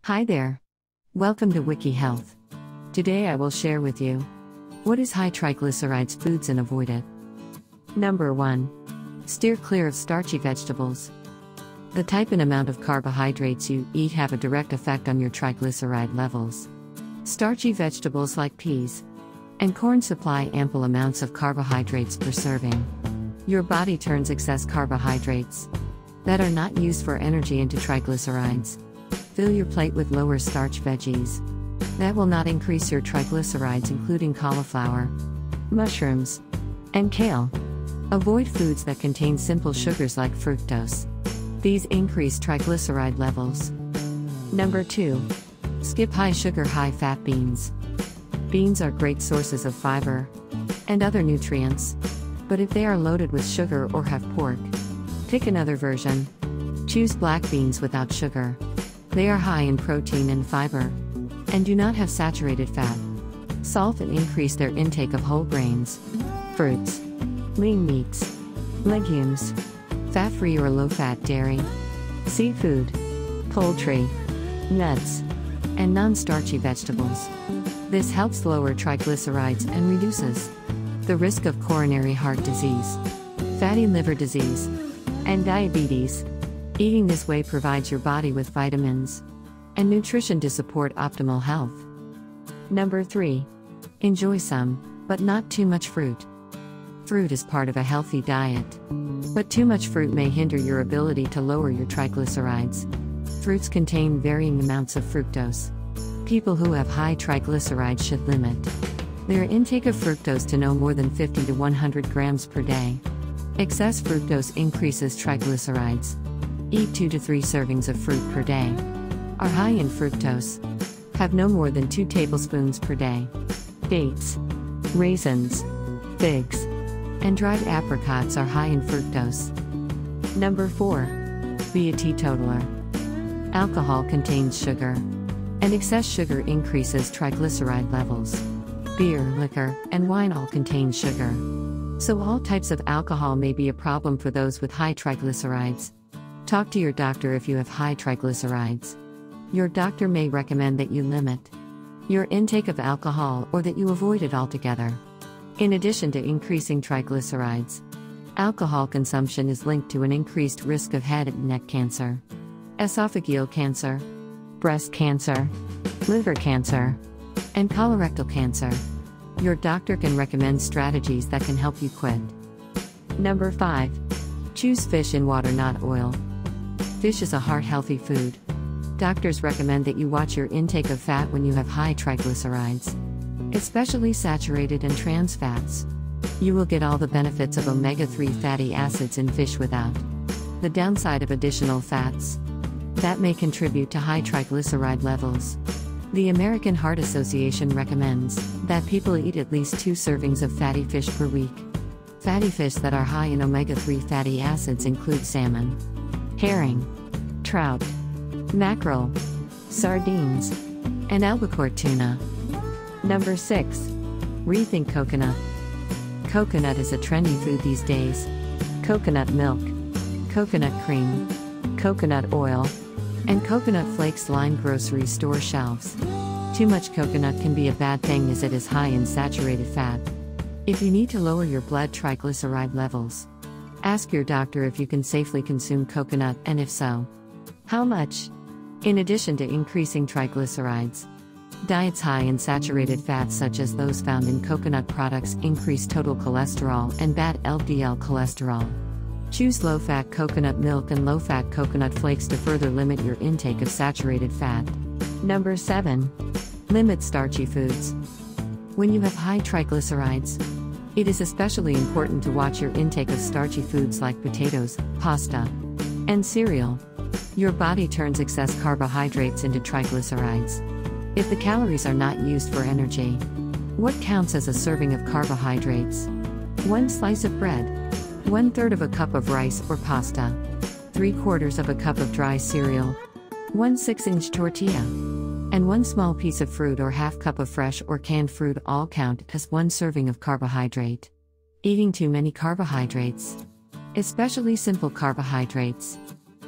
Hi there. Welcome to Wiki Health. Today I will share with you what is high triglycerides foods and avoid it. Number 1. Steer clear of starchy vegetables. The type and amount of carbohydrates you eat have a direct effect on your triglyceride levels. Starchy vegetables like peas and corn supply ample amounts of carbohydrates per serving. Your body turns excess carbohydrates that are not used for energy into triglycerides. Fill your plate with lower starch veggies that will not increase your triglycerides, including cauliflower, mushrooms, and kale. Avoid foods that contain simple sugars like fructose. These increase triglyceride levels. Number 2. Skip high sugar, high fat beans. Beans are great sources of fiber and other nutrients, but if they are loaded with sugar or have pork, pick another version. Choose black beans without sugar. They are high in protein and fiber and do not have saturated fat. Salt and increase their intake of whole grains, fruits, lean meats, legumes, fat-free or low-fat dairy, seafood, poultry, nuts, and non-starchy vegetables. This helps lower triglycerides and reduces the risk of coronary heart disease, fatty liver disease, and diabetes. Eating this way provides your body with vitamins and nutrition to support optimal health. Number 3. Enjoy some, but not too much fruit. Fruit is part of a healthy diet, but too much fruit may hinder your ability to lower your triglycerides. Fruits contain varying amounts of fructose. People who have high triglycerides should limit their intake of fructose to no more than 50 to 100 grams per day. Excess fructose increases triglycerides. Eat 2 to 3 servings of fruit per day. Are high in fructose. Have no more than 2 tablespoons per day. Dates, raisins, figs, and dried apricots are high in fructose. Number 4. Be a teetotaler. Alcohol contains sugar, and excess sugar increases triglyceride levels. Beer, liquor, and wine all contain sugar. So all types of alcohol may be a problem for those with high triglycerides. Talk to your doctor if you have high triglycerides. Your doctor may recommend that you limit your intake of alcohol or that you avoid it altogether. In addition to increasing triglycerides, alcohol consumption is linked to an increased risk of head and neck cancer, esophageal cancer, breast cancer, liver cancer, and colorectal cancer. Your doctor can recommend strategies that can help you quit. Number 5. Choose fish in water, not oil. Fish is a heart-healthy food. Doctors recommend that you watch your intake of fat when you have high triglycerides, especially saturated and trans fats. You will get all the benefits of omega-3 fatty acids in fish without the downside of additional fats that may contribute to high triglyceride levels. The American Heart Association recommends that people eat at least 2 servings of fatty fish per week. Fatty fish that are high in omega-3 fatty acids include salmon, herring, trout, mackerel, sardines, and albacore tuna. Number 6. Rethink coconut. Coconut is a trendy food these days. Coconut milk, coconut cream, coconut oil, and coconut flakes line grocery store shelves. Too much coconut can be a bad thing as it is high in saturated fat. If you need to lower your blood triglyceride levels, ask your doctor if you can safely consume coconut, and if so, how much. In addition to increasing triglycerides, diets high in saturated fats such as those found in coconut products increase total cholesterol and bad LDL cholesterol. Choose low-fat coconut milk and low-fat coconut flakes to further limit your intake of saturated fat. Number 7. Limit starchy foods. When you have high triglycerides, it is especially important to watch your intake of starchy foods like potatoes, pasta, and cereal. Your body turns excess carbohydrates into triglycerides. If the calories are not used for energy, what counts as a serving of carbohydrates? 1 slice of bread, 1/3 of a cup of rice or pasta, 3/4 of a cup of dry cereal, 1 6-inch tortilla, and 1 small piece of fruit or half cup of fresh or canned fruit all count as 1 serving of carbohydrate. Eating too many carbohydrates, especially simple carbohydrates,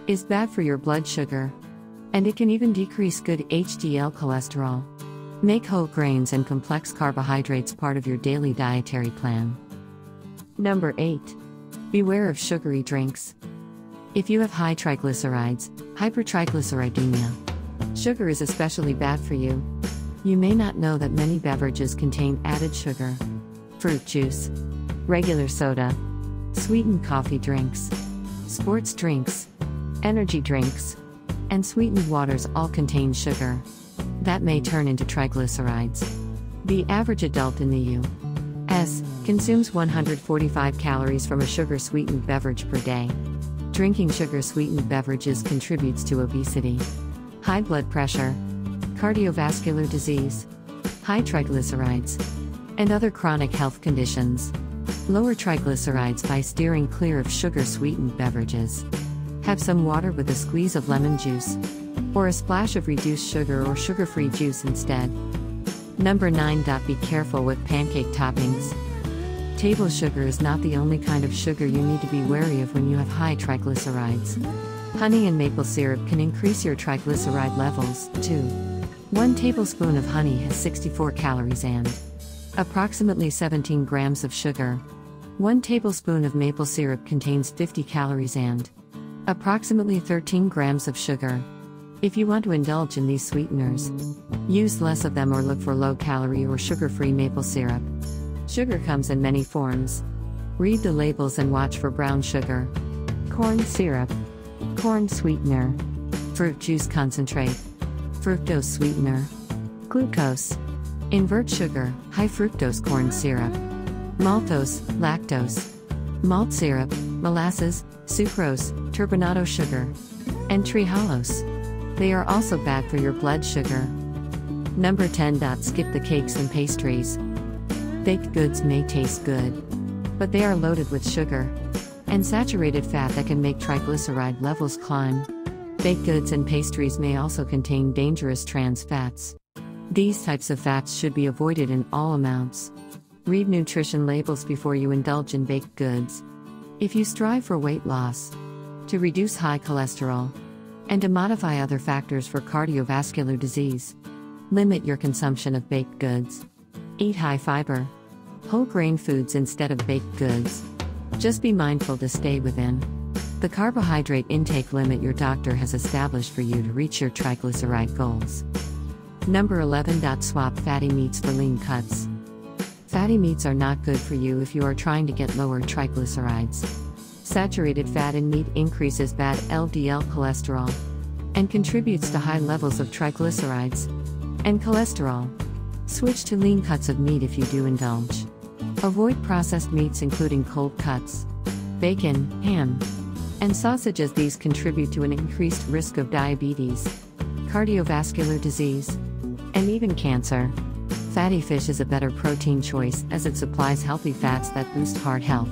is bad for your blood sugar. And it can even decrease good HDL cholesterol. Make whole grains and complex carbohydrates part of your daily dietary plan. Number 8. Beware of sugary drinks. If you have high triglycerides, hypertriglyceridemia, sugar is especially bad for you. You may not know that many beverages contain added sugar. Fruit juice, regular soda, sweetened coffee drinks, sports drinks, energy drinks, and sweetened waters all contain sugar. That may turn into triglycerides. The average adult in the U.S. consumes 145 calories from a sugar-sweetened beverage per day. Drinking sugar-sweetened beverages contributes to obesity, high blood pressure, cardiovascular disease, high triglycerides, and other chronic health conditions. Lower triglycerides by steering clear of sugar-sweetened beverages. Have some water with a squeeze of lemon juice, or a splash of reduced sugar or sugar-free juice instead. Number 9. Be careful with pancake toppings. Table sugar is not the only kind of sugar you need to be wary of when you have high triglycerides. Honey and maple syrup can increase your triglyceride levels, too. 1 tablespoon of honey has 64 calories and approximately 17 grams of sugar. 1 tablespoon of maple syrup contains 50 calories and approximately 13 grams of sugar. If you want to indulge in these sweeteners, use less of them or look for low-calorie or sugar-free maple syrup. Sugar comes in many forms. Read the labels and watch for brown sugar, corn syrup, corn sweetener, fruit juice concentrate, fructose sweetener, glucose, invert sugar, high fructose corn syrup, maltose, lactose, malt syrup, molasses, sucrose, turbinado sugar, and trehalose. They are also bad for your blood sugar. Number 10. Skip the cakes and pastries. Baked goods may taste good, but they are loaded with sugar and saturated fat that can make triglyceride levels climb. Baked goods and pastries may also contain dangerous trans fats. These types of fats should be avoided in all amounts. Read nutrition labels before you indulge in baked goods. If you strive for weight loss, to reduce high cholesterol, and to modify other factors for cardiovascular disease, limit your consumption of baked goods. Eat high fiber, whole grain foods instead of baked goods. Just be mindful to stay within the carbohydrate intake limit your doctor has established for you to reach your triglyceride goals. Number 11. Swap fatty meats for lean cuts. Fatty meats are not good for you if you are trying to get lower triglycerides. Saturated fat in meat increases bad LDL cholesterol and contributes to high levels of triglycerides and cholesterol. Switch to lean cuts of meat if you do indulge. Avoid processed meats including cold cuts, bacon, ham, and sausage, as these contribute to an increased risk of diabetes, cardiovascular disease, and even cancer. Fatty fish is a better protein choice as it supplies healthy fats that boost heart health.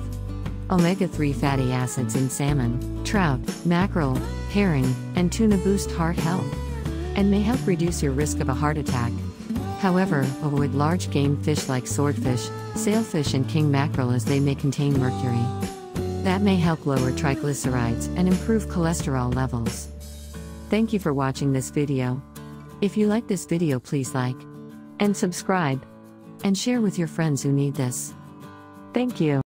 Omega-3 fatty acids in salmon, trout, mackerel, herring, and tuna boost heart health and may help reduce your risk of a heart attack. However, avoid large game fish like swordfish, sailfish, and king mackerel, as they may contain mercury. That may help lower triglycerides and improve cholesterol levels. Thank you for watching this video. If you like this video, please like and subscribe and share with your friends who need this. Thank you.